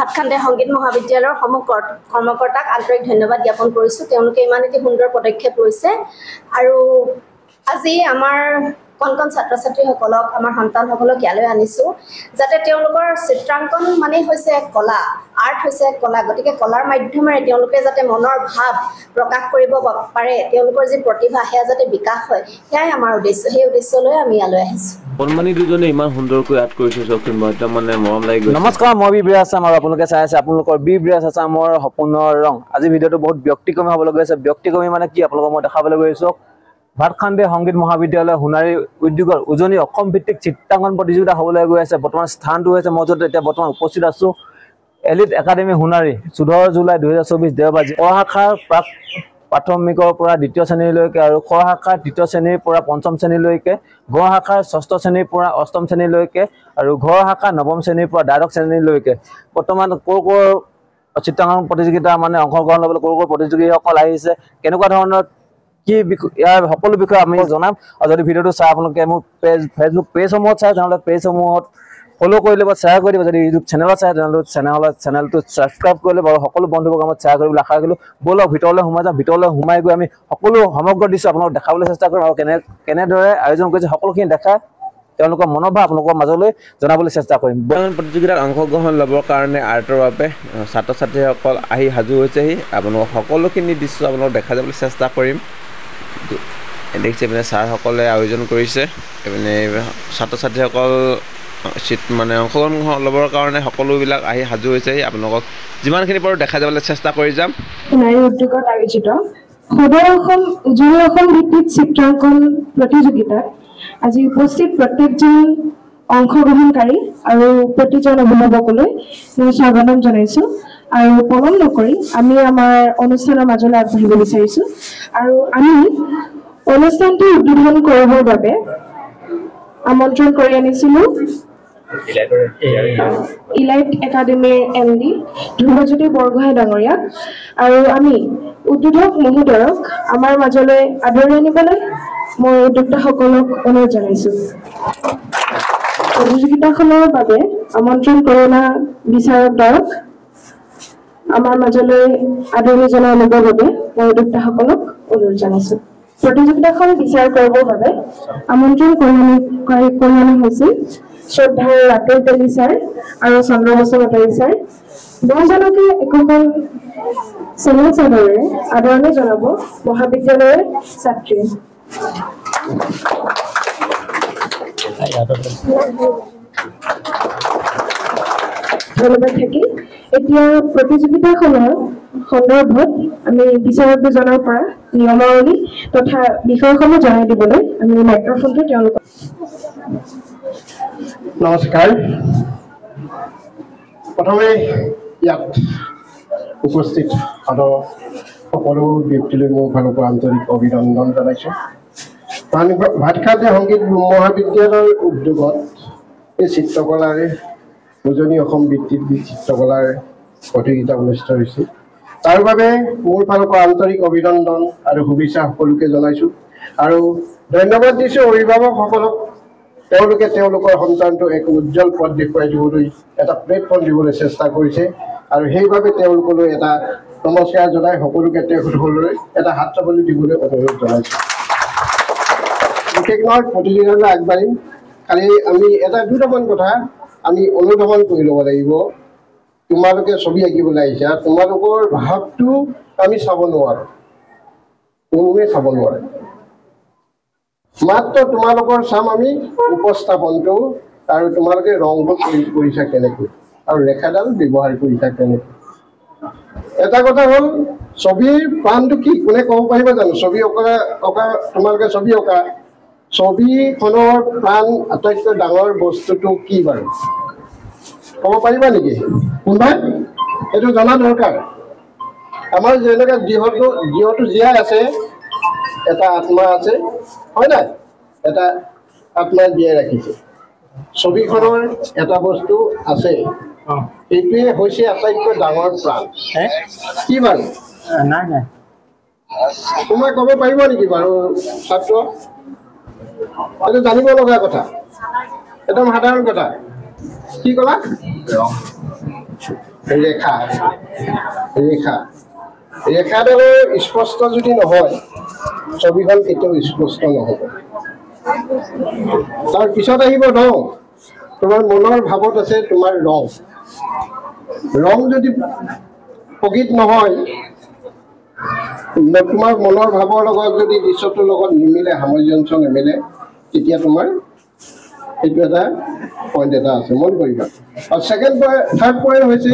ভাতখান্দে সংগীত মহাবিদ্যালয়ৰ কৰ্মকৰ্তাক আন্তৰিক ধন্যবাদ জ্ঞাপন কৰিছোঁ তেওঁলোকে ইমান এটি সুন্দৰ পদক্ষেপ লৈছে আৰু আজি আমাৰ কণ ছাত্ৰ ছাত্ৰীসকলক আমাৰ সন্তানসকলক ইয়ালৈ আনিছোঁ যাতে তেওঁলোকৰ চিত্ৰাংকন মানে হৈছে কলা আৰ্ট হৈছে কলা গতিকে কলাৰ মাধ্যমেৰে তেওঁলোকে যাতে মনৰ ভাৱ প্ৰকাশ কৰিব পাৰে তেওঁলোকৰ যি প্ৰতিভা সেয়া যাতে বিকাশ হয় সেয়াই আমাৰ উদ্দেশ্য সেই উদ্দেশ্যলৈ আমি ইয়ালৈ আহিছোঁ বনমানি দুজনে ইমান সুন্দৰকৈ আৰ্ট কৰিছে চকচোন মই একদম মানে মৰম লাগি গৈছে নমস্কাৰ মই বিব্ৰাজ আছাম আৰু আপোনালোকে চাই আছে আপোনালোকৰ বিব্ৰাজ আছামৰ সপোনৰ ৰং আজি ভিডিঅ'টো বহুত ব্যক্তিক্ৰমী হ'বলৈ গৈছে ব্যক্তিক্ৰমী মানে কি আপোনালোকক মই দেখাবলৈ গৈছোঁ ভাতখান্দে সংগীত মহাবিদ্যালয় সোণাৰী উদ্যোগৰ উজনি অসম ভিত্তিক চিত্ৰাংকন প্ৰতিযোগিতা হ'বলৈ গৈ আছে বৰ্তমান স্থানটো হৈছে মই য'ত এতিয়া বৰ্তমান উপস্থিত আছোঁ এলিট একাডেমী সোণাৰী 14 জুলাই 2024 দেওবাৰ ক শাখাৰ প্ৰাথমিকৰ পৰা দ্বিতীয় শ্ৰেণীলৈকে আৰু খ শাখাৰ তৃতীয় শ্ৰেণীৰ পৰা পঞ্চম শ্ৰেণীলৈকে গ শাখাৰ ষষ্ঠ শ্ৰেণীৰ পৰা অষ্টম শ্ৰেণীলৈকে আৰু ঘ শাখাৰ নৱম শ্ৰেণীৰ পৰা দ্বাদশ শ্ৰেণীলৈকে বৰ্তমান কৰ চিত্ৰাংকন প্ৰতিযোগিতা মানে অংশগ্ৰহণ ল'বলৈ কৰ প্ৰতিযোগীসকল আহিছে কেনেকুৱা ধৰণৰ কি ইয়াৰ সকলো বিষয়ে আমি জনাম আৰু যদি ভিডিঅ'টো চাই আপোনালোকে মোৰ ফেচবুক পেজসমূহত চাই তেনেহ'লে পেজসমূহত ফলো কৰি ল'ব শ্বেয়াৰ কৰি দিব যদি ইউটিউব চেনেলত চাই তেনেহ'লে চেনেলটো ছাবস্ক্ৰাইব কৰি ল'ব আৰু সকলো বন্ধুবৰ্গক শ্বেয়াৰ কৰিবলৈ আশা কৰিলোঁ ব'লক ভিতৰলৈ সোমাই যাওঁ ভিতৰলৈ সোমাই গৈ আমি সকলো সমগ্ৰ দৃশ্য আপোনালোকক দেখাবলৈ চেষ্টা কৰিম আৰু কেনেদৰে আয়োজন কৰিছে সকলোখিনি দেখাই তেওঁলোকৰ মনোভাৱ আপোনালোকৰ মাজলৈ জনাবলৈ চেষ্টা কৰিম প্ৰতিযোগিতাত অংশগ্ৰহণ ল'বৰ কাৰণে আৰ্টৰ বাবে ছাত্ৰ ছাত্ৰীসকল আহি সাজু হৈছেহি আপোনালোকক সকলোখিনি দৃশ্য আপোনালোকক দেখাই যাবলৈ চেষ্টা কৰিম দেখিছে মানে ছাৰসকলে আয়োজন কৰিছে মানে ছাত্ৰ ছাত্ৰীসকল মানে অংশগ্ৰহণ ল'বৰ কাৰণে সকলোবিলাক আহি সাজু হৈছে আপোনালোকক যিমানখিনি পাৰোঁ দেখাই যাবলৈ চেষ্টা কৰি যাম সোণাৰী উদ্যোগত আয়োজিত সদৰ অসম উজনি অসম ভিত্তিক চিত্ৰাংকন প্ৰতিযোগিতাত আজি উপস্থিত প্ৰত্যেকজন অংশগ্ৰহণকাৰী আৰু প্ৰতিজন অভিভাৱকলৈ মই স্বাগতম জনাইছোঁ আৰু পলম নকৰি আমি আমাৰ অনুষ্ঠানৰ মাজলৈ আগবাঢ়িব বিচাৰিছোঁ আৰু আমি অনুষ্ঠানটো উদ্বোধন কৰিবৰ বাবে আমন্ত্ৰণ কৰি আনিছিলোঁ ইলাইট একাডেমীৰ MD ধ্ৰুৱজ্যোতি বৰগোহাঁই ডাঙৰীয়াক আৰু আমি উদ্বোধক মহোদয়ক আমাৰ মাজলৈ আদৰি আনিবলৈ মই উদ্যোক্তাসকলক অনুৰোধ জনাইছোঁ প্ৰতিযোগিতাখনৰ বাবে আমন্ত্ৰণ কৰি অনা বিচাৰক দ্বাৰক আমাৰ মাজলৈ আদৰণি জনাবৰ বাবে মই উদ্যোক্তাসকলক অনুৰোধ জনাইছোঁ প্ৰতিযোগিতাখন বিচাৰ কৰিবৰ বাবে আমন্ত্ৰণ কৰি অনা হৈছিল শ্ৰদ্ধাৰ ৰাতুল তেলী ছাৰ আৰু চন্দ্ৰ বসুমতাৰী ছাৰ দুজনকে একোখন চেনেল চাদৰেৰে আদৰণি জনাব মহাবিদ্যালয়ৰ ছাত্ৰী ধন্যবাদ থাকি এতিয়া প্ৰতিযোগিতাখনৰ সন্দৰ্ভত আমি বিচাৰক দুজনৰ পৰা নিয়মাৱলী তথা বিষয়সমূহ জনাই দিবলৈ আমি মাইক্ৰফোনটো তেওঁলোকক নমস্কাৰ প্ৰথমে ইয়াত উপস্থিত সকলো ব্যক্তিলৈ মোৰ ফালৰ পৰা আন্তৰিক অভিনন্দন জনাইছোঁ ভাতখান্দে সংগীত মহাবিদ্যালয়ৰ উদ্যোগত এই চিত্ৰকলাৰে উজনি অসম ভিত্তিক চিত্ৰকলাৰ প্ৰতিযোগিতা অনুষ্ঠিত হৈছে তাৰ বাবে মোৰ ফালৰ পৰা আন্তৰিক অভিনন্দন আৰু শুভেচ্ছা সকলোকে জনাইছোঁ আৰু ধন্যবাদ দিছোঁ অভিভাৱকসকলক তেওঁলোকে তেওঁলোকৰ সন্তানটো এক উজ্জ্বল পথ দেখুৱাই দিবলৈ এটা প্লেটফৰ্ম দিবলৈ চেষ্টা কৰিছে আৰু সেইবাবে তেওঁলোকলৈ এটা নমস্কাৰ জনাই সকলোকে তেওঁলোকলৈ এটা হাত চাপৰি দিবলৈ অনুৰোধ জনাইছোঁ বিশেষ নহয় প্ৰতিযোগিতালৈ আগবাঢ়িম খালি আমি এটা দুটামান কথা আমি অনুধাৱন কৰি ল'ব লাগিব তোমালোকে ছবি আঁকিবলৈ আহিছা তোমালোকৰ ভাৱটো আমি চাব নোৱাৰোঁ কোনোৱে চাব নোৱাৰে মাত্ৰ তোমালোকৰ চাম আমি উপস্থাপনটো আৰু তোমালোকে ৰংবোৰ কৰিছা কেনেকৈ আৰু ৰেখাডাল ব্যৱহাৰ কৰিছা কেনেকৈ এটা কথা হ'ল ছবিৰ প্ৰাণটো কি কোনে ক'ব পাৰিব জানো ছবি অঁকা তোমালোকে ছবি অঁকা ছবিখনৰ প্ৰাণ আটাইতকৈ ডাঙৰ বস্তুটো কি বাৰু ক'ব পাৰিবা নেকি কোনোবাই এইটো জনা দৰকাৰ আমাৰ যেনেকৈ জীৱটো জীয়াই আছে এটা আত্মা আছে হয় নাই এটা আত্মাই জীয়াই ৰাখিছে ছবিখনৰ এটা বস্তু আছে এইটোৱে হৈছে আটাইতকৈ ডাঙৰ প্ৰাণ কি বাৰু নাই নাই কোনোবাই ক'ব পাৰিব নেকি বাৰু ছাত্ৰ এইটো জানিব লগা কথা একদম সাধাৰণ কথা কি ক'লা ৰেখা ৰেখা ৰেখাডালৰ স্পষ্ট যদি নহয় ছবিখন কেতিয়াও স্পষ্ট নহ'ব তাৰপিছত আহিব ৰং তোমাৰ মনৰ ভাৱত আছে তোমাৰ ৰং যদি প্ৰকৃত নহয় তোমাৰ মনৰ ভাৱৰ লগত যদি দৃশ্যটোৰ লগত নিমিলে সামঞ্জস্য নিমিলে তেতিয়া তোমাৰ এইটো এটা পইণ্ট এটা আছে মন কৰিবা আৰু থাৰ্ড পইণ্ট হৈছে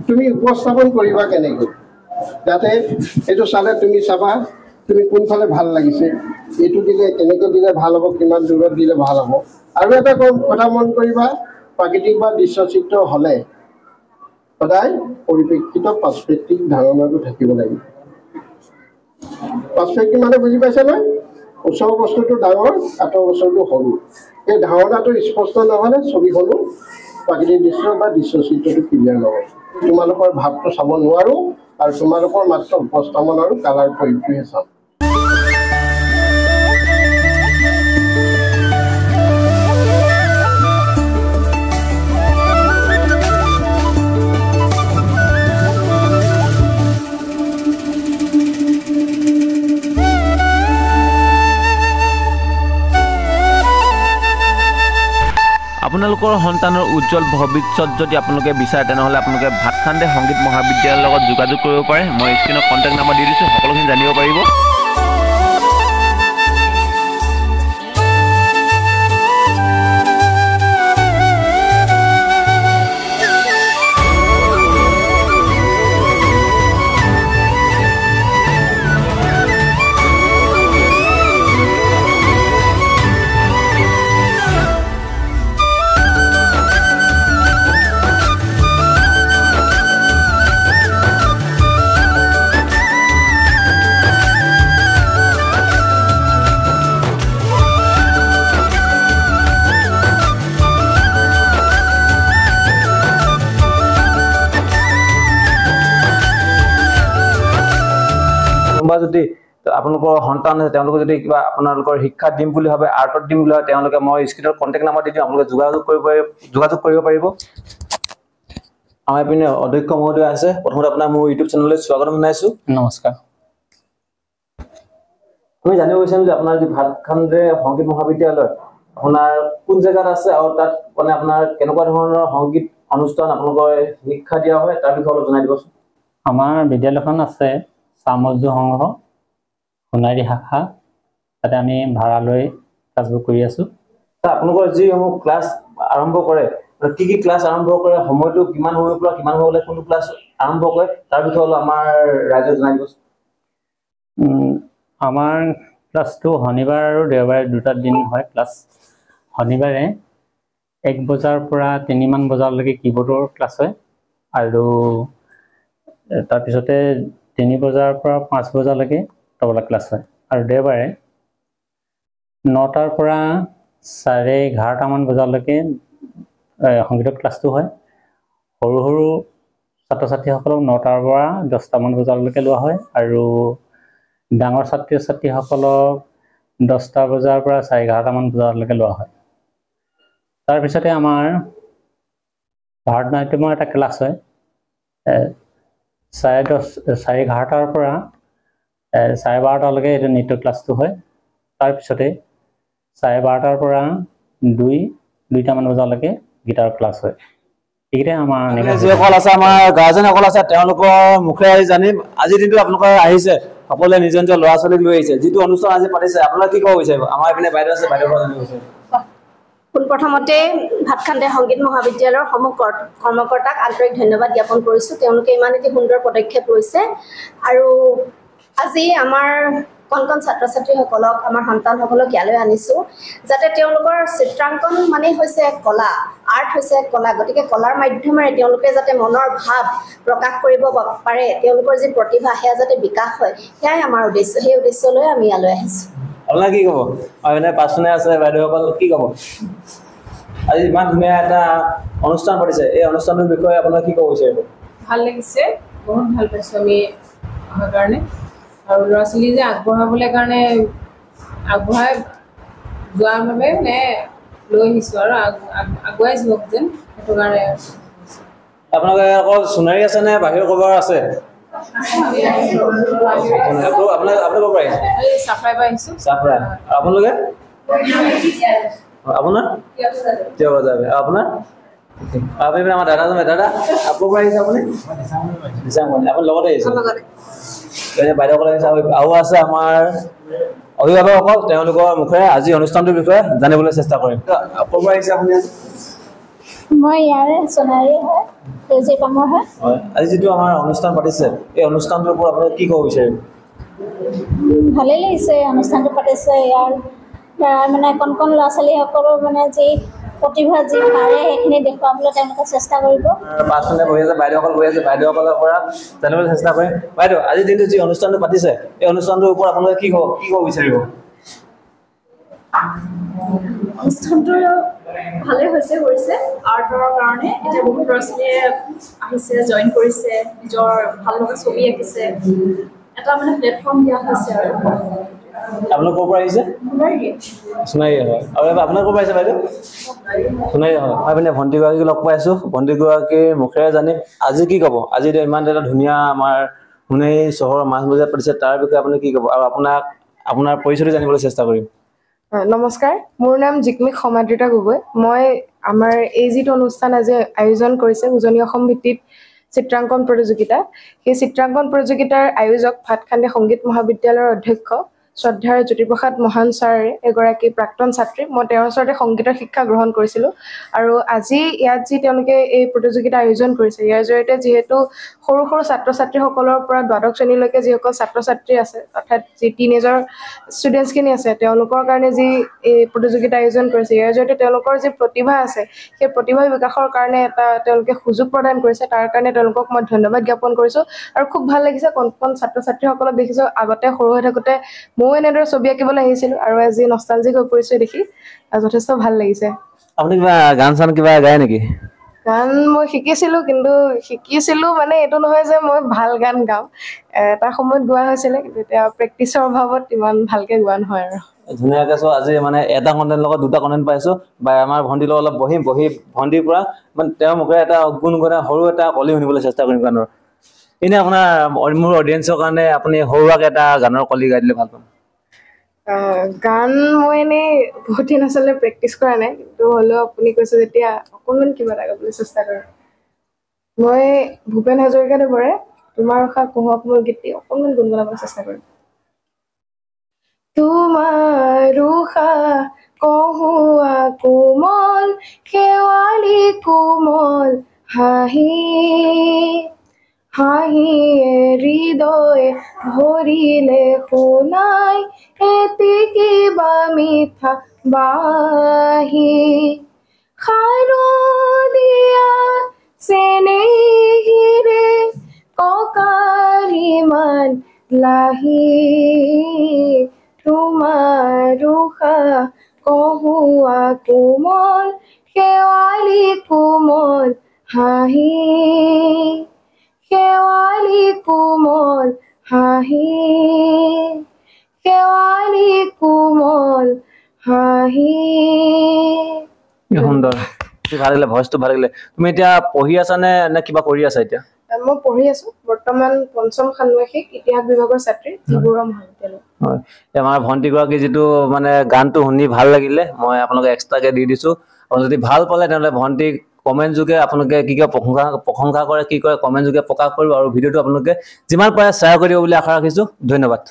তুমি উপস্থাপন কৰিবা কেনেকৈ যাতে এইটো চালে তুমি চাবা তুমি কোনফালে ভাল লাগিছে এইটো দিলে কেনেকৈ দিলে ভাল হ'ব কিমান দূৰত দিলে ভাল হ'ব আৰু এটা কথা মন কৰিবা প্ৰাকৃতিক বা দৃশ্যচিত্ৰ হ'লে সদায় পৰিপ্ৰেক্ষিত পাৰ্সপেক্টিভ ধাৰণাটো থাকিব লাগিব পাৰ্সপেক্টিভ মানে বুজি পাইছে নে ওচৰৰ বস্তুটো ডাঙৰ আঁতৰ বস্তুটো সৰু এই ধাৰণাটো স্পষ্ট নহ'লে ছবিখনো প্ৰাকৃতিক দৃশ্য বা দৃশ্যচিত্ৰটো ক্লিয়াৰ নহয় তোমালোকৰ ভাৱটো চাব নোৱাৰো আৰু তোমালোকৰ মাত্ৰ উপস্থাপন আৰু কালাৰ প্ৰয়োগটোহে চাম আপোনালোকৰ সন্তানৰ উজ্জ্বল ভৱিষ্যত যদি আপোনালোকে বিচাৰে তেনেহ'লে আপোনালোকে ভাতখান্দে সংগীত মহাবিদ্যালয়ৰ লগত যোগাযোগ কৰিব পাৰে মই স্ক্ৰীনত কণ্টেক্ট নাম্বাৰ দি দিছোঁ সকলোখিনি জানিব পাৰিব যদি আপোনালোকৰ সন্তান আছে তেওঁলোকে যদি কিবা আপোনালোকৰ শিক্ষা দিম বুলি ভাবে আৰ্টত দিম বুলি ভাবে তেওঁলোকে মই স্ক্ৰীনত কণ্টেক্ট নাম্বাৰ দি দিম আপোনালোকে যোগাযোগ কৰিব পাৰিব আমাৰ পিনে অধ্যক্ষ মহোদয় আছে প্ৰথমতে আপোনাৰ মোৰ ইউটিউব চেনেললৈ স্বাগতম জনাইছো নমস্কাৰ আমি জানিব বিচাৰিম যে আপোনাৰ যি ভাতখান্দে সংগীত মহাবিদ্যালয় আপোনাৰ কোন জেগাত আছে আৰু তাত মানে আপোনাৰ কেনেকুৱা ধৰণৰ সংগীত অনুষ্ঠান আপোনালোকৰ শিক্ষা দিয়া হয় তাৰ বিষয়ে অলপ জনাই দিবচোন আমাৰ বিদ্যালয়খন আছে সামজু সংঘ সোণাৰী শাখা তাতে আমি ভাড়া লৈ ক্লাছবোৰ কৰি আছো আপোনালোকৰ যিসমূহ ক্লাছ আৰম্ভ কৰে কি ক্লাছ আৰম্ভ কৰে সময়টো কিমান সময়ৰ পৰা কিমান সময়লৈ কোনটো ক্লাছ আৰম্ভ কৰে তাৰ বিষয়ে অলপ আমাৰ ৰাইজক জনাই দিবচোন আমাৰ ক্লাছটো শনিবাৰ আৰু দেওবাৰে দুটা দিন হয় ক্লাছ শনিবাৰে 1 বজাৰ পৰা 3 মান বজালৈকে কিবোৰ্ডৰ ক্লাছ হয় আৰু তাৰপিছতে 3 বজাৰ পৰা 5 বজালৈকে তবলা ক্লাছ হয় আৰু দেওবাৰে 9টাৰ পৰা 11:30 মান বজালৈকে সংগীতৰ ক্লাছটো হয় সৰু সৰু ছাত্ৰ ছাত্ৰীসকলক 9টাৰ পৰা 10টা মান বজালৈকে লোৱা হয় আৰু ডাঙৰ ছাত্ৰ ছাত্ৰীসকলক 10টা বজাৰ পৰা 11:30 মান বজালৈকে লোৱা হয় তাৰপিছতে আমাৰ ভাৰতনাট্যমৰ এটা ক্লাছ হয় 11:30 পৰা 12:30লৈকে এটা নৃত্য ক্লাছটো হয় তাৰপিছতে 12:30 পৰা 2টা মান বজালৈকে গীটাৰ ক্লাছ হয় এইকেইটাই আমাৰ যিসকল আছে আমাৰ গাৰ্জেনসকল আছে তেওঁলোকৰ মুখে জানিম আজিৰ দিনটো আপোনালোকৰ আহিছে সকলোৱে নিজৰ নিজৰ ল'ৰা ছোৱালীক লৈ আহিছে যিটো অনুষ্ঠান আজি পাতিছে আপোনালোকে কি ক'ব বিচাৰিব আমাৰ এইপিনে বাইদেউ আছে বাইদেউৰ পৰা জানিব বিচাৰিব পোনপ্ৰথমতে ভাতখান্দে সংগীত মহাবিদ্যালয়ৰ সমূহ কৰ্মকৰ্তাক আন্তৰিক ধন্যবাদ জ্ঞাপন কৰিছোঁ তেওঁলোকে ইমান এটি সুন্দৰ পদক্ষেপ লৈছে আৰু আজি আমাৰ কণ ছাত্ৰ ছাত্ৰীসকলক আমাৰ সন্তানসকলক ইয়ালৈ আনিছোঁ যাতে তেওঁলোকৰ চিত্ৰাংকন মানে হৈছে কলা আৰ্ট হৈছে কলা গতিকে কলাৰ মাধ্যমেৰে তেওঁলোকে যাতে মনৰ ভাৱ প্ৰকাশ কৰিব পাৰে তেওঁলোকৰ যি প্ৰতিভা সেয়া যাতে বিকাশ হয় সেয়াই আমাৰ উদ্দেশ্য সেই উদ্দেশ্যলৈ আমি ইয়ালৈ আহিছোঁ আপোনাক কি ক'ব মানে পাছনে আছে বাইদেউসকল কি ক'ব আজি ইমান ধুনীয়া এটা অনুষ্ঠান পাতিছে এই অনুষ্ঠানটোৰ বিষয়ে আপোনাক কি ক'ব বিচাৰিব ভাল লাগিছে বহুত ভাল পাইছোঁ আমি অহাৰ কাৰণে আৰু ল'ৰা ছোৱালী যে আগবঢ়াবলৈ কাৰণে আগবঢ়াই যোৱাৰ বাবে মানে লৈ আহিছোঁ আৰু আগুৱাই যাওক যেন সেইটো কাৰণে আপোনালোকে অকল সোণাৰী আছে নে বাহিৰৰ ক'ৰবাৰ আছে? আপোনালোকে ক'ৰ পৰা আহিছে? চাফাই পৰা আহিছোঁ। চাফৰাই। আপোনালোকে? আপোনাৰ? কিয় বজাবে? আপোনাৰ? আপুনি আমাৰ দাদাজন দাদা ক'ৰ পৰা আহিছে আপুনি? দিছাংমণি। আপুনি লগতে আহিছে? বাইদেউসকলে আহিছে আৰু আছে আমাৰ অভিভাৱকসকল, তেওঁলোকৰ মুখেৰে আজি অনুষ্ঠানটোৰ বিষয়ে জানিবলৈ চেষ্টা কৰিম। ক'ৰ পৰা আহিছে আপুনি? মই ইয়াৰে সোণাৰী হয়, কামৰ হয়। আজি যিটো আমাৰ অনুষ্ঠান পাতিছে, এই অনুষ্ঠানটোৰ ওপৰত আপুনি কি ক'ব বিচাৰিব? ভালেই লাগিছে অনুষ্ঠানটো পাতিছে। ইয়াৰ দ্বাৰা মানে কণ কণ ল'ৰা ছোৱালীসকলৰ মানে যি প্ৰতিভা যি পাৰে সেইখিনি দেখুৱাবলৈ তেওঁলোকে চেষ্টা কৰিব। পাছফালে বহি আছে বাইদেউসকল বহি আছে, বাইদেউসকলৰ পৰা জানিবলৈ চেষ্টা কৰিম। বাইদেউ, আজিৰ দিনটো যি অনুষ্ঠানটো পাতিছে, এই অনুষ্ঠানটোৰ ওপৰত আপোনালোকে কি ক'ব বিচাৰিব? অনুষ্ঠানটো ভালেই কৰিছে আৰ্টৰ কাৰণে। এতিয়া বহুত ল'ৰা ছোৱালীয়ে আহিছে, জইন কৰিছে, নিজৰ ভাল লগা ছবি আঁকিছে, এটা মানে প্লেটফৰ্ম দিয়া হৈছে। আৰু আপোনালোক ক'ৰ পৰা আহিছে? সোণাৰী হয়। আৰু আপোনাৰ ক'ৰ পৰা আহিছে বাইদেউ? সোণাৰী হয়। মই পিনে ভণ্টিগৰাকীক লগ পাই আছোঁ। ভণ্টিগৰাকীৰ মুখেৰে জানিম আজি কি ক'ব। আজি ইমান এটা ধুনীয়া আমাৰ সোণাৰী চহৰৰ মাজ মজিয়াত পাতিছে, তাৰ বিষয়ে আপুনি কি ক'ব? আৰু আপোনাৰ পৰিচয়টো জানিবলৈ চেষ্টা কৰিম। নমস্কাৰ, মোৰ নাম জিকমিক সমাদৃতা গগৈ। মই আমাৰ এই যিটো অনুষ্ঠান আজি আয়োজন কৰিছে উজনি অসম ভিত্তিত চিত্ৰাংকন প্ৰতিযোগিতা, সেই চিত্ৰাংকন প্ৰতিযোগিতাৰ আয়োজক ভাতখান্দি সংগীত মহাবিদ্যালয়ৰ অধ্যক্ষ শ্ৰদ্ধাৰ জ্যোতিপ্ৰসাদ মহান ছাৰে এগৰাকী প্ৰাক্তন ছাত্ৰী। মই তেওঁৰ ওচৰতে সংগীতৰ শিক্ষা গ্ৰহণ কৰিছিলোঁ। আৰু আজি ইয়াত যি তেওঁলোকে এই প্ৰতিযোগিতা আয়োজন কৰিছে, ইয়াৰ জৰিয়তে যিহেতু সৰু সৰু ছাত্ৰ ছাত্ৰীসকলৰ পৰা দ্বাদশ শ্ৰেণীলৈকে যিসকল ছাত্ৰ ছাত্ৰী আছে, অৰ্থাৎ যি টিনেজৰ ষ্টুডেণ্টছখিনি আছে, তেওঁলোকৰ কাৰণে যি এই প্ৰতিযোগিতা আয়োজন কৰিছে, ইয়াৰ জৰিয়তে তেওঁলোকৰ যি প্ৰতিভা আছে, সেই প্ৰতিভা বিকাশৰ কাৰণে এটা তেওঁলোকে সুযোগ প্ৰদান কৰিছে। তাৰ কাৰণে তেওঁলোকক মই ধন্যবাদ জ্ঞাপন কৰিছোঁ। আৰু খুব ভাল লাগিছে, কণ কণ ছাত্ৰ ছাত্ৰীসকলক দেখিছোঁ। আগতে সৰু হৈ থাকোঁতে ময়ো এনেদৰে ছবি আঁকিবলৈ আহিছিলোঁ, আৰু আজি নষ্টালজিক হৈ পৰিছোঁ দেখি যথেষ্ট ভাল লাগিছে। আপুনি কিবা গান চান কিবা গায় নেকি? গান মই শিকিছিলোঁ মানে এইটো নহয় যে মই ভাল গান গাওঁ। এটা সময়ত গোৱা হৈছিলে, কিন্তু এতিয়া প্ৰেক্টিচৰ অভাৱত ইমান ভালকৈ গোৱা নহয়। আৰু ধুনীয়াকৈ চোৱা, আজি মানে এটা কণ্টেণ্ট লগত দুটা কণ্টেণ্ট পাইছোঁ। বা আমাৰ ভণ্টিৰ লগত অলপ বহি ভণ্টিৰ পৰা মানে তেওঁৰ মুখেৰে এটা গুণগুণা সৰু এটা কলি শুনিবলৈ চেষ্টা কৰিম গানৰ। এনেই আপোনাৰ মোৰ অডিয়েঞ্চৰ কাৰণে আপুনি সৰুৱাকৈ এটা গানৰ কলি গাই দিলে ভাল পাম। গান মই এনেই বহুত দিন আচলতে প্ৰেক্টিচ কৰা নাই, কিন্তু হ'লেও আপুনি কৈছে যেতিয়া অকণমান কিবা এটা গাবলৈ চেষ্টা কৰিম। মই ভূপেন হাজৰিকাদেৱৰে তোমাৰ উষা কুহক মোৰ গীতটি অকণমান গুণগুণাবলৈ চেষ্টা কৰিম। তোমাৰ উষা কহুৱা কোমল শেৱালি কোমল হাঁহি হাঁহিয়ে হৃদয় ভৰিলে শুনাই এটি কিবা মিঠা বাঁহী শাৰদীয়া চেনেহীৰে ককালিমান লাহি তোমাৰ উষা কহুৱা কোমল শেৱালি কোমল হাঁহি শেৱালি কোমল হাঁহি শেৱালি কোমল হাঁহি। সুন্দৰ, ভাল লাগিলে, ভইচটো ভাল লাগিলে। তুমি এতিয়া পঢ়ি আছা নে কিবা কৰি আছা এতিয়া? মই পঢ়ি আছো, বৰ্তমান পঞ্চম ষান্মাসিক ইতিহাস বিভাগৰ ছাত্ৰী ডিব্ৰুগড় মহাবিদ্যালয়। হয়, আমাৰ ভণ্টিগৰাকী যিটো মানে গানটো শুনি ভাল লাগিলে, মই আপোনালোকে এক্সট্ৰাকৈ দি দিছোঁ। আৰু যদি ভাল পালে তেনেহ'লে ভণ্টিক কমেণ্ট যোগে আপোনালোকে কি কয় প্ৰশংসা কৰে, কি কৰে কমেণ্ট যোগে প্ৰকাশ কৰিব। আৰু ভিডিঅ'টো আপোনালোকে যিমান পাৰে শ্বেয়াৰ কৰিব বুলি আশা ৰাখিছোঁ। ধন্যবাদ।